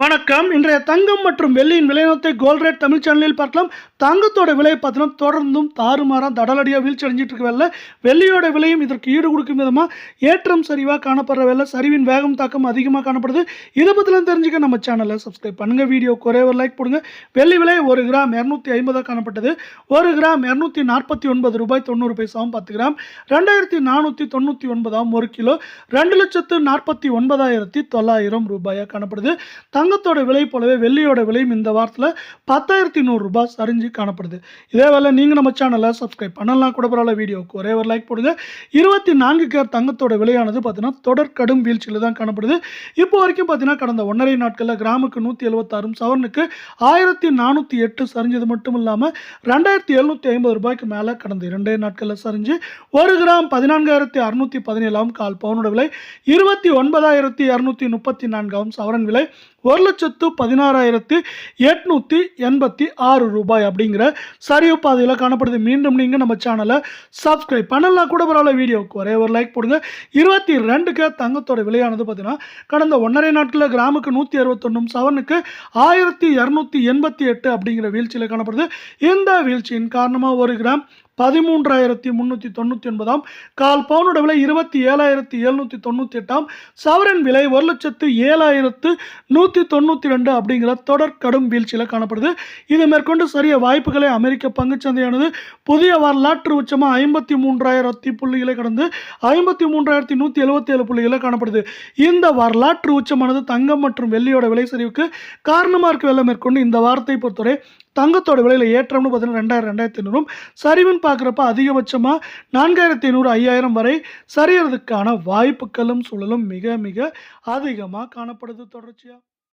வணக்கம். இன்றைய தங்கம் மற்றும் வெள்ளியின் விலைநிலத்தை கோல்ட் ரேட் தமிழ் சேனலில் பார்க்கலாம். தங்கத்தோட விலை பார்த்தீங்கன்னா தொடர்ந்தும் தாறுமாறா தடலடியா வீழ்ச்சி அடைஞ்சிட்டு இருக்க வேளை வெள்ளியோட விலையும் இதற்கு ஈடு கொடுக்கும் விதமா ஏற்றம் சரிவா காணப்படுற வேளை சரிவின் வேகம் தாக்கம் அதிகமாக காணப்படுது. இதை பற்றிலாம் தெரிஞ்சுக்க நம்ம சேனலை சப்ஸ்கிரைப் பண்ணுங்க. வீடியோ ஒரே ஒரு லைக் போடுங்க. வெள்ளி விலை 1 கிராம் 250 காணப்பட்டது. 1 கிராம் 249 ரூபாய் 90 பைசாவும் 10 கிராம் 2499 1 கிலோ 2,49,900 ரூபாயாக காணப்படுது. தங்கத்தோட விலை போலவே வெள்ளியோட விலையும் இந்த வாரத்தில் 10,100 ரூபாய் சரிஞ்சு காணப்படுது. இதே வேளை நீங்கள் நம்ம சேனலை சப்ஸ்கிரைப் பண்ணலாம் கூட பரவாயில்ல. வீடியோவுக்கு ஒரே ஒரு லைக் போடுங்க. 24 கேரட் தங்கத்தோட விலையானது பார்த்தீங்கன்னா தொடர் கடும் வீழ்ச்சியில் தான் காணப்படுது. இப்போ வரைக்கும் பார்த்தீங்கன்னா கடந்த 1.5 நாட்களில் கிராமுக்கு 176 சவரனுக்கு 1408 சரிஞ்சது மட்டும் இல்லாமல் 2,750 ரூபாய்க்கு மேலே கடந்த 2 நாட்களில் சரிஞ்சு 1 கிராம் 14,617 கால் பவுனோட விலை 29,234 சவரன் விலை 1,16,886 ரூபாய் அப்படிங்கிற சரிவு பாதையில் காணப்படுது. மீண்டும் நீங்கள் நம்ம சேனலை சப்ஸ்கிரைப் பண்ணலாம் கூட பரவாயில்ல. வீடியோவுக்கு ஒரே ஒரு லைக் போடுங்க. 22 தங்கத்தோட விலையானது பார்த்தீங்கன்னா கடந்த 1.5 நாட்களில் கிராமுக்கு 161 சவரனுக்கு 1,288 அப்படிங்கிற வீழ்ச்சியில் காணப்படுது. இந்த வீழ்ச்சியின் காரணமாக 1 கிராம் 13,399 கால் பவுனோட விலை 27,798 சவரன் விலை 1,07,192 அப்படிங்கிற தொடர் கடும் வீழ்ச்சியில் காணப்படுது. இது மேற்கொண்டு சரிய வாய்ப்புகளை அமெரிக்க பங்குச்சந்தையானது புதிய வரலாற்று உச்சமாக 53,000 புள்ளிகளை கடந்து 53,177 புள்ளிகளை காணப்படுது. இந்த வரலாற்று உச்சமானது தங்கம் மற்றும் வெள்ளியோட விலை சரிவுக்கு காரணமாக இருக்க வேலை மேற்கொண்டு இந்த வாரத்தை பொறுத்தவரை தங்கத்தோட விலையில் ஏற்றம்னு பார்த்தீங்கன்னா 2,500 சரிவுன்னு பார்க்குறப்ப அதிகபட்சமாக 4,500 5,000 வரை சரியறதுக்கான வாய்ப்புகளும் சூழலும் மிக மிக அதிகமாக காணப்படுது தொடர்ச்சியாக.